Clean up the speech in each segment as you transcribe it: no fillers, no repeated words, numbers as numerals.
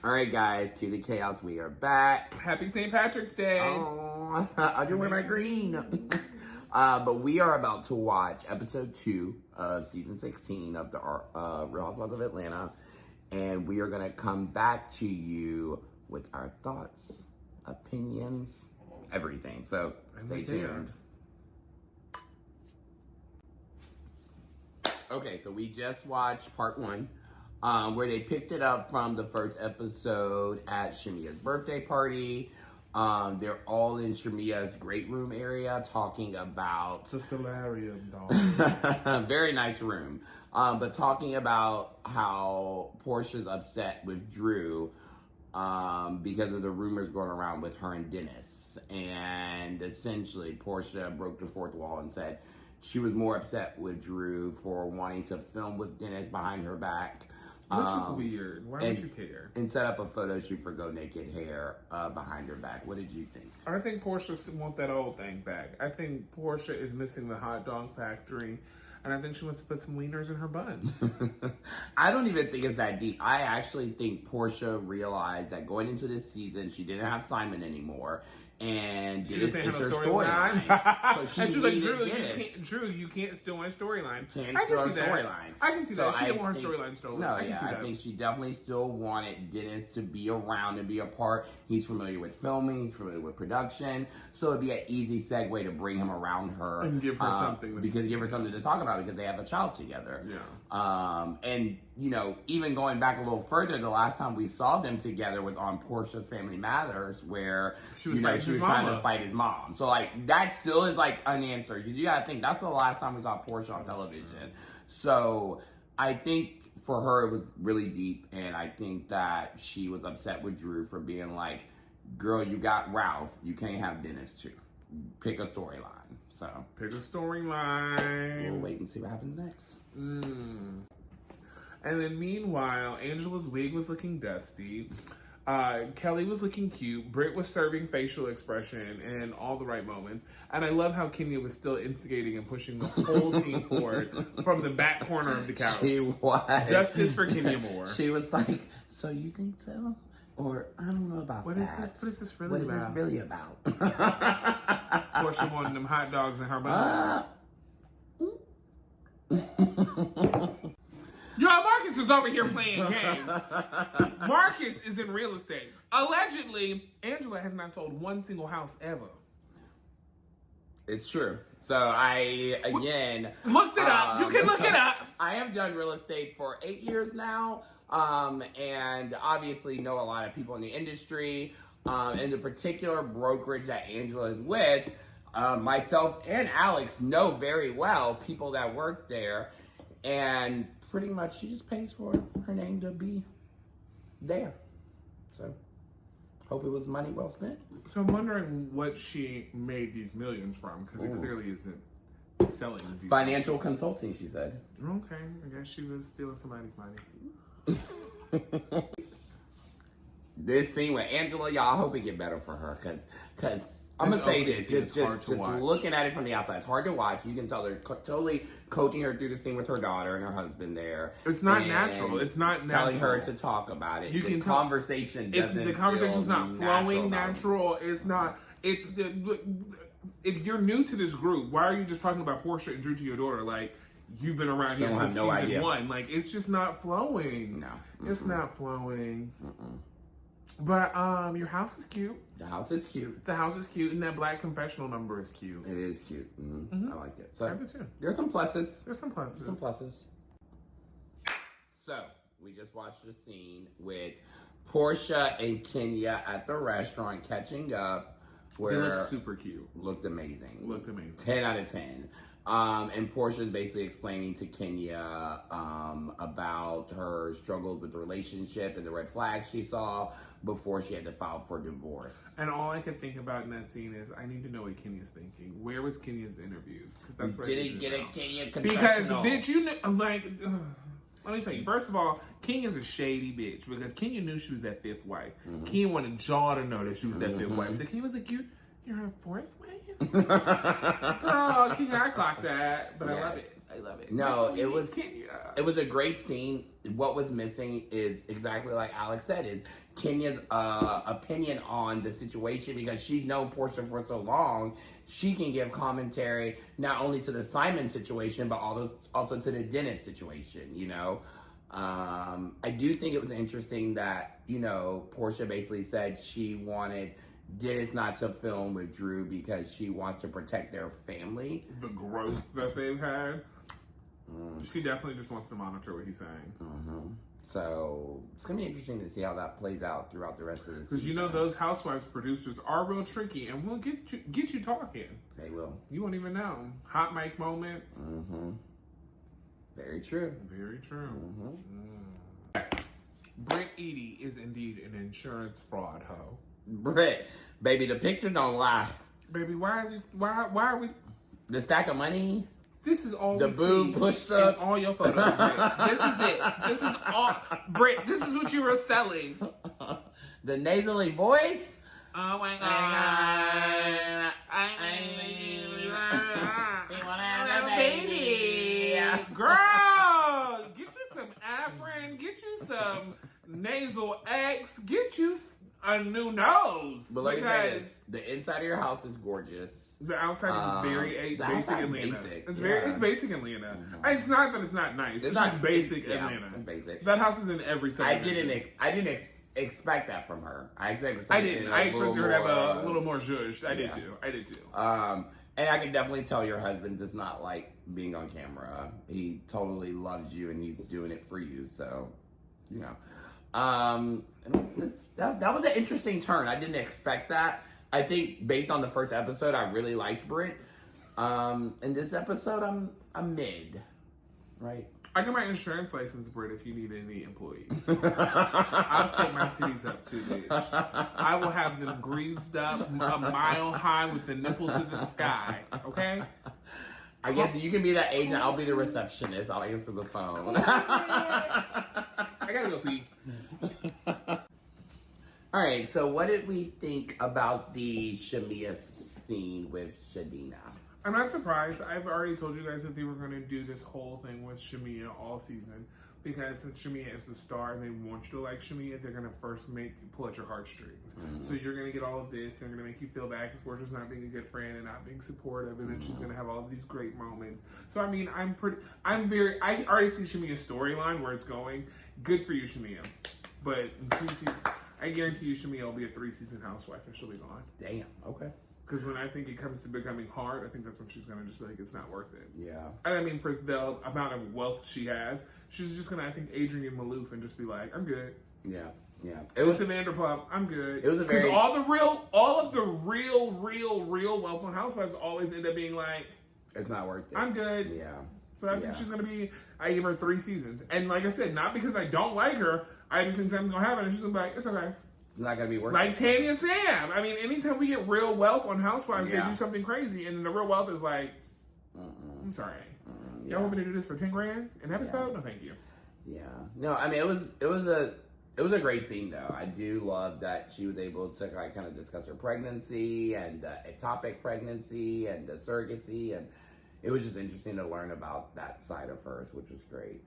All right, guys, cue the chaos. We are back. Happy St. Patrick's Day. Oh, I just wear my green. But we are about to watch episode 2 of season 16 of the Real Housewives of Atlanta. And we are going to come back to you with our thoughts, opinions, everything. So stay tuned. Okay, so we just watched part 1. Where they picked it up from the first episode at Shamea's birthday party. They're all in Shamea's great room area talking about... The solarium, dog. Very nice room. But talking about how Porsha's upset with Drew because of the rumors going around with her and Dennis. And essentially, Porsha broke the fourth wall and said she was more upset with Drew for wanting to film with Dennis behind her back. Which is weird. Why would you care? And set up a photo shoot for Go Naked hair behind her back. What did you think? I think Porsha wants that old thing back. I think Porsha is missing the hot dog factory. And I think she wants to put some wieners in her buns. I don't even think it's that deep. I actually think Porsha realized that going into this season, she didn't have Simon anymore. And she just didn't have a storyline. So she was like, Drew, you can't steal my storyline. I can see that. I can see that. She didn't want her storyline stolen. No, I think she definitely still wanted Dennis to be around and be a part. He's familiar with filming. He's familiar with production. So it'd be an easy segue to bring him around her. And give her something. Give her something to talk about because they have a child together. Yeah. And, you know, even going back a little further, the last time we saw them together was on Porsha's Family Matters where, she was trying to fight his mom. So, like, that still is, like, unanswered. You gotta think, that's the last time we saw Porsha on television. So, I think for her, it was really deep. And I think that she was upset with Drew for being like, girl, you got Ralph. You can't have Dennis, too. Pick a storyline. So, pick a storyline. We'll wait and see what happens next. And then meanwhile, Angela's wig was looking dusty. Kelly was looking cute. Britt was serving facial expression in all the right moments. And I love how Kenya was still instigating and pushing the whole scene forward from the back corner of the couch. She was. Justice for Kenya Moore. She was like, so you think so? Or, I don't know about what that. What is this really about? What is this really about? Porsha wanted them hot dogs in her buns. Y'all, Marcus is over here playing games. Marcus is in real estate. Allegedly, Angela has not sold one single house ever. It's true. So I, again... Looked it up. You can look it up. I have done real estate for 8 years now. And obviously know a lot of people in the industry. And the particular brokerage that Angela is with, myself and Alex know very well people that work there. And pretty much she just pays for her name to be there. So, hope it was money well spent. So I'm wondering what she made these millions from, because it clearly isn't selling these financial consulting, she said. Okay, I guess she was stealing somebody's money. This scene with Angela, y'all, I hope it get better for her, because I'm going to say this, just looking at it from the outside, it's hard to watch. You can tell they're totally coaching her through the scene with her daughter and her husband there. It's not natural. It's not natural. Telling her to talk about it. The conversation's not flowing natural. It's not. It's if you're new to this group, why are you just talking about Porsha and Drew to your daughter? Like, you've been around here since season 1. Like, it's just not flowing. No. It's not flowing. But your house is cute. The house is cute. The house is cute, and that black confessional number is cute. It is cute. I like it. So I do too. There's some pluses. So we just watched the scene with Porsha and Kenya at the restaurant catching up. Where they looked super cute. Looked amazing. 10 out of 10. And Porsha's basically explaining to Kenya about her struggles with the relationship and the red flags she saw before she had to file for divorce. And all I could think about in that scene is, I need to know what Kenya's thinking. Where was Kenya's interviews? Because that's where didn't get a Kenya Because, confessional. bitch, you know, like, let me tell you. First of all, Kenya's a shady bitch because Kenya knew she was that fifth wife. Kenya wanted y'all to know that she was that fifth wife. So Kenya was like, you're you're a fourth wave? Girl, can I clock that? But yes. I love it. No, it was a great scene. What was missing is exactly like Alex said, is Kenya's opinion on the situation, because she's known Porsha for so long. She can give commentary not only to the Simon situation, but also to the Dennis situation, you know. I do think it was interesting that, you know, Porsha basically said she wanted Dennis not to film with Drew because she wants to protect their family. The growth that they've had. She definitely just wants to monitor what he's saying. Mm-hmm. So it's gonna be interesting to see how that plays out throughout the rest of the season. Because you know those Housewives producers are real tricky, and will get you talking. They will. You won't even know. Hot mic moments. Mm-hmm. Very true. Very true. Mm-hmm. Britt Edie is indeed an insurance fraud hoe. Britt, baby, the pictures don't lie. Baby, why are we? The stack of money. This is all the we boob see push-ups. all your photos, Britt. This is it. This is all, Britt. This is what you were selling. The nasally voice. Oh my god! I wanna have a baby, girl. Get you some Afrin. Get you some nasal X. Get you a new nose. But let me say this, the inside of your house is gorgeous. The outside is very basic Atlanta. Basic. It's basic Atlanta. Mm-hmm. It's not that it's not nice. It's just basic Atlanta. It's basic. That house is in every segment. I didn't expect that from her. I expected her to have a little more zhuzhed. I did too. And I can definitely tell your husband does not like being on camera. He totally loves you and he's doing it for you. So, you know. That was an interesting turn. I didn't expect that. I think based on the first episode, I really liked Britt. In this episode, I'm mid, right? I got my insurance license, Britt, if you need any employees. I'll take my titties up too, bitch. I will have them greased up a mile high with the nipple to the sky, okay? I guess you can be that agent. I'll be the receptionist. I'll answer the phone. I gotta go pee. All right, so what did we think about the Shamea scene with Shadina? I'm not surprised. I've already told you guys that they were going to do this whole thing with Shamea all season, because since Shamea is the star and they want you to like Shamea, they're going to first pull at your heartstrings. Mm-hmm. So you're going to get all of this. They're going to make you feel bad because Porsha's not being a good friend and not being supportive, and then she's going to have all of these great moments. So I mean, I already see Shamea's storyline where it's going. Good for you, Shamea. But I guarantee you Shamea will be a 3-season housewife and she'll be gone. Damn, okay. Because when I think it comes to becoming hard, I think that's when she's going to just be like, it's not worth it. Yeah. And I mean, for the amount of wealth she has, she's just going to, I think, Adrian Malouf and just be like, I'm good. Yeah, yeah. It was Vanderpump, I'm good. It was because all of the real wealth on Housewives always end up being like, it's not worth it. I'm good. Yeah. So I think she's going to be, I give her 3 seasons. And like I said, not because I don't like her, I just think something's going to happen and she's going to be like, it's okay. It's not going to be worth like it. Tanya Sam. I mean, anytime we get real wealth on Housewives, they do something crazy, and then the real wealth is like, I'm sorry. Y'all want me to do this for 10 grand an episode? Yeah. No, thank you. Yeah. No, I mean, it was a great scene, though. I do love that she was able to like, kind of discuss her pregnancy and ectopic pregnancy and the surrogacy, and it was just interesting to learn about that side of hers, which was great.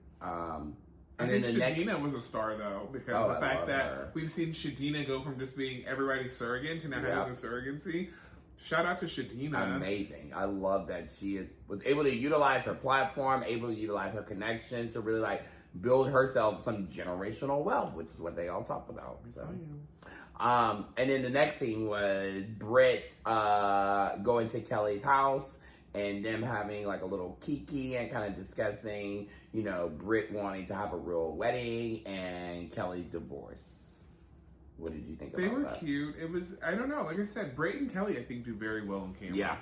I think Shadina was a star, though, because the fact that we've seen Shadina go from just being everybody's surrogate to now having a surrogacy. Shout out to Shadina. Amazing. I love that she was able to utilize her platform, able to utilize her connections to really like build herself some generational wealth, which is what they all talk about. So. And then the next scene was Britt going to Kelly's house and them having like a little kiki and kind of discussing, you know, Britt wanting to have a real wedding and Kelly's divorce. What did you think about that? They were cute. It was, I don't know, like I said, Britt and Kelly I think do very well on camera. Yeah.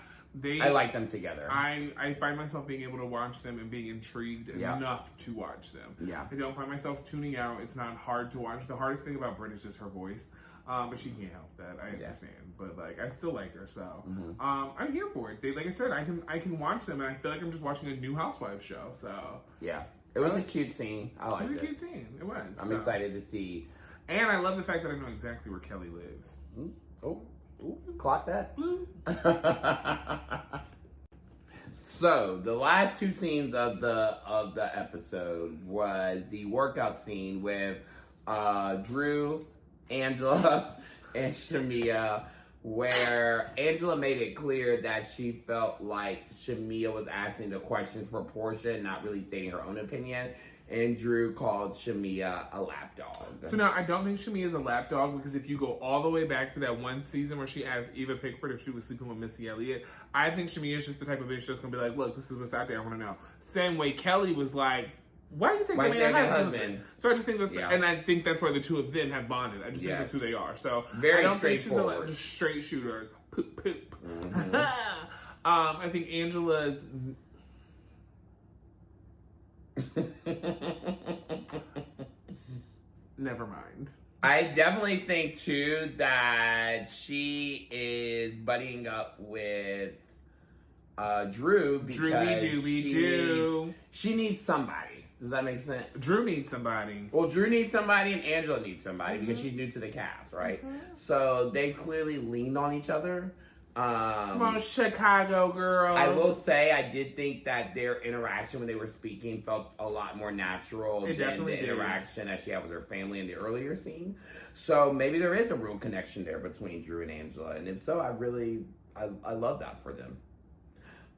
I like them together. I find myself being able to watch them and being intrigued enough to watch them. Yeah. I don't find myself tuning out. It's not hard to watch. The hardest thing about Britt is just her voice. But she can't help that. I understand. But like, I still like her. So I'm here for it. Like I said, I can watch them, and I feel like I'm just watching a new Housewives show. So yeah, it was a cute scene. I liked it. It was a cute scene. It was. I'm excited to see. And I love the fact that I know exactly where Kelly lives. Oh, Ooh, clock that. Blue. So the last two scenes of the episode was the workout scene with Drew, Angela, and Shamea, where Angela made it clear that she felt like Shamea was asking the questions for Porsha and not really stating her own opinion. And Drew called Shamea a lapdog. So no, I don't think Shamea is a lapdog, because if you go all the way back to that one season where she asked Eva Pickford if she was sleeping with Missy Elliott, I think Shamea is just the type of bitch that's gonna be like, look, this is what's out there, I want to know. Same way Kelly was like, why are you taking me a husband? So I just think that's, and I think that's why the two of them have bonded. I just think that's who they are. So very I don't think she's straightforward. Straight shooters. Poop poop. Mm-hmm. I think Angela's. Never mind. I definitely think too that she is buddying up with Drew because she needs somebody. Does that make sense? Drew needs somebody. Well, Drew needs somebody and Angela needs somebody because she's new to the cast, right? So they clearly leaned on each other. Come on, Chicago girls. I will say I did think that their interaction when they were speaking felt a lot more natural than the interaction that she had with her family in the earlier scene. So maybe there is a real connection there between Drew and Angela. And if so, I love that for them.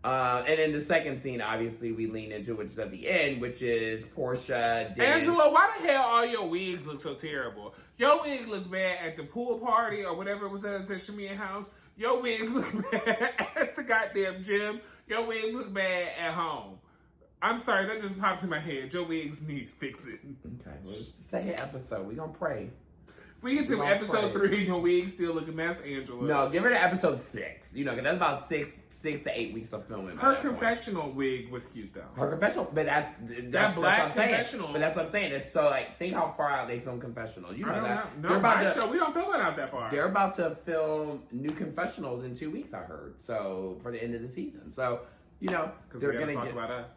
And in the second scene, obviously, we lean into, which is at the end, which is Porsha. Angela, why the hell all your wigs look so terrible? Your wig looks bad at the pool party or whatever it was at Shamea house. Your wigs look bad at the goddamn gym. Your wigs look bad at home. I'm sorry, that just popped in my head. Your wigs need fixing. Okay, well, it's the second episode. We're going to pray. If we get to episode 3, your wigs still look a mess, Angela. No, give her to episode 6. You know, because that's about 6 to 8 weeks of filming. Her confessional wig was cute, though. Her confessional, but that's black confessional. But that's what I'm saying. It's so, like, think how far out they film confessionals. You know that. No, my show, we don't film it out that far. They're about to film new confessionals in 2 weeks, I heard. So, for the end of the season. So, you know, they're going to talk about us.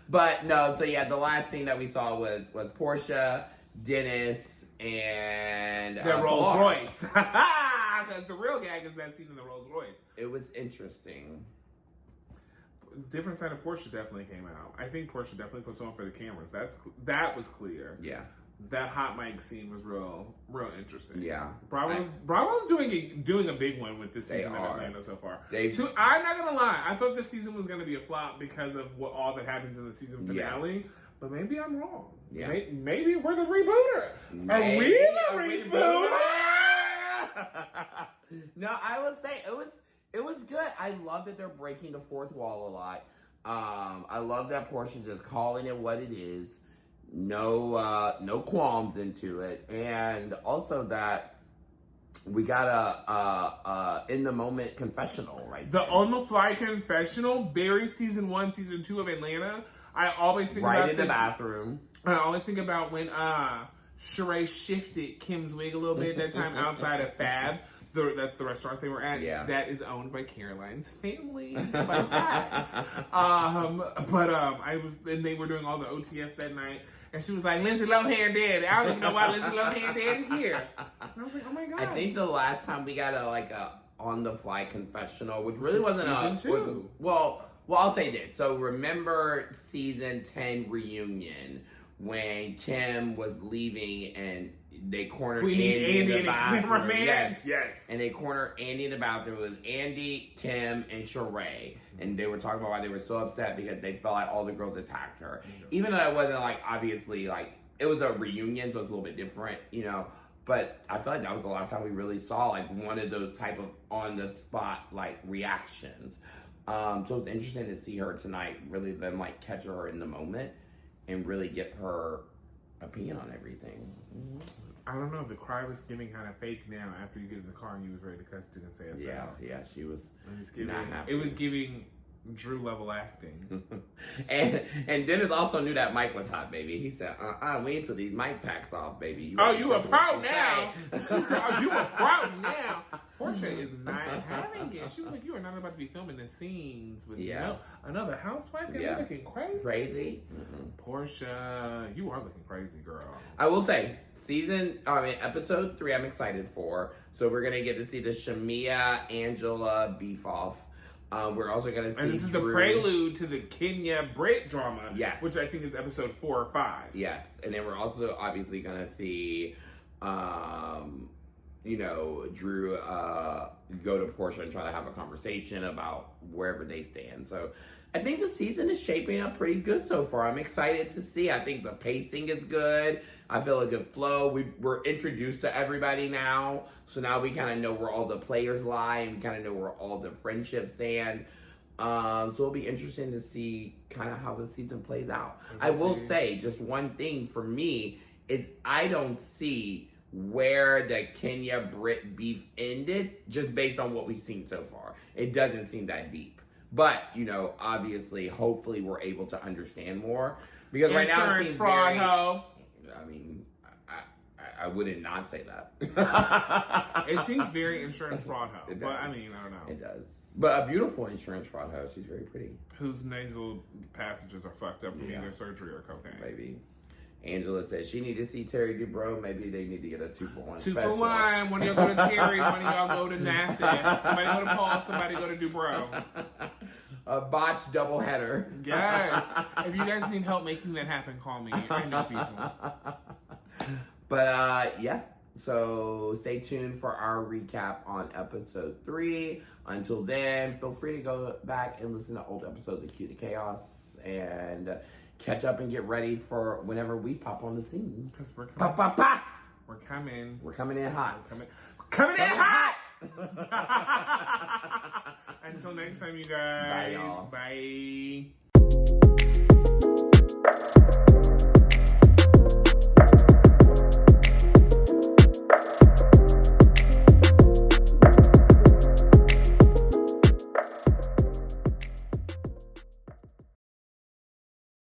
But, no, so yeah, the last scene that we saw was Porsha, Dennis, and the Rolls Royce. Because the real gag is that scene in the Rolls Royce. It was interesting. Different side of Porsha definitely came out. I think Porsha definitely puts on for the cameras. That was clear. Yeah. That hot mic scene was real interesting. Yeah. Bravo's doing a big one with this season of Atlanta so far. I'm not gonna lie. I thought this season was gonna be a flop because of all that happens in the season finale. Yes. But maybe I'm wrong. Yeah. Maybe we're the rebooter. Are we the rebooter? No, I would say it was good. I love that they're breaking the fourth wall a lot. I love that Porsha just calling it what it is. No qualms into it, and also that we got a in the moment confessional, right? The on the fly confessional, very season 1, season 2 of Atlanta. I always think about in the bathroom. I always think about when Sheree shifted Kim's wig a little bit that time outside of Fab. That's the restaurant they were at. Yeah. That is owned by Caroline's family. But and they were doing all the OTFs that night. And she was like, Lindsay Lohan dead. I don't even know why Lindsay Lohan dead here. And I was like, oh my God. I think the last time we got a on the fly confessional, which really wasn't season 2. Well, I'll say this. So remember season 10 reunion when Kim was leaving and they cornered Andy in the bathroom. Yes. And they cornered Andy in the bathroom. It was Andy, Kim, and Sheree. And they were talking about why they were so upset because they felt like all the girls attacked her. Even though it wasn't obviously it was a reunion, so it's a little bit different, you know. But I feel like that was the last time we really saw one of those type of on the spot reactions. So it's interesting to see her tonight, really them catch her in the moment and really get her opinion on everything. Mm-hmm. I don't know. The cry was giving kind of fake now after you get in the car and you was ready to cuss it and say it. Yeah, she was not happy. It was giving Drew level acting. and Dennis also knew that Mike was hot, baby. He said, wait till these mic packs off, baby. You a pro now? She said, you a pro now? Porsha is not having it. She was like, you are not about to be filming the scenes with another housewife. You're looking crazy. Crazy? Mm-hmm. Porsha, you are looking crazy, girl. I will say, episode 3 I'm excited for. So we're going to get to see the Shamea, Angela beef off. We're also going to see And this is Drew. the prelude to the Kenya Britt drama. Yes. Which I think is episode 4 or 5. Yes. And then we're also obviously going to see, Drew go to Porsha and try to have a conversation about wherever they stand. So I think the season is shaping up pretty good so far. I'm excited to see. I think the pacing is good. I feel a good flow. We're introduced to everybody now. So now we kind of know where all the players lie and we kind of know where all the friendships stand. So it'll be interesting to see kind of how the season plays out. I will say just one thing for me is I don't see where the Kenya Britt beef ended just based on what we've seen so far. It doesn't seem that deep. But, obviously, hopefully we're able to understand more. Because right now it seems fraud, Howe. I mean, I wouldn't not say that. It seems very insurance fraud, Howe. But, I mean, I don't know. It does. But a beautiful insurance fraud, Howe. She's very pretty. Whose nasal passages are fucked up from either surgery or cocaine. Maybe. Angela says she need to see Terry Dubrow. Maybe they need to get a 2-for-1 2 special. for 1. One of y'all go to Terry, one of y'all go to Nassau. Somebody go to Paul, somebody go to Dubrow. A botched doubleheader. Yes. If you guys need help making that happen, call me. I know people. But so stay tuned for our recap on episode 3. Until then, feel free to go back and listen to old episodes of Cue the Chaos and catch up and get ready for whenever we pop on the scene. Because we're coming. Pop, pop, pop. We're coming. We're coming in hot. We're coming in hot! Until next time, you guys. Bye, y'all. Bye.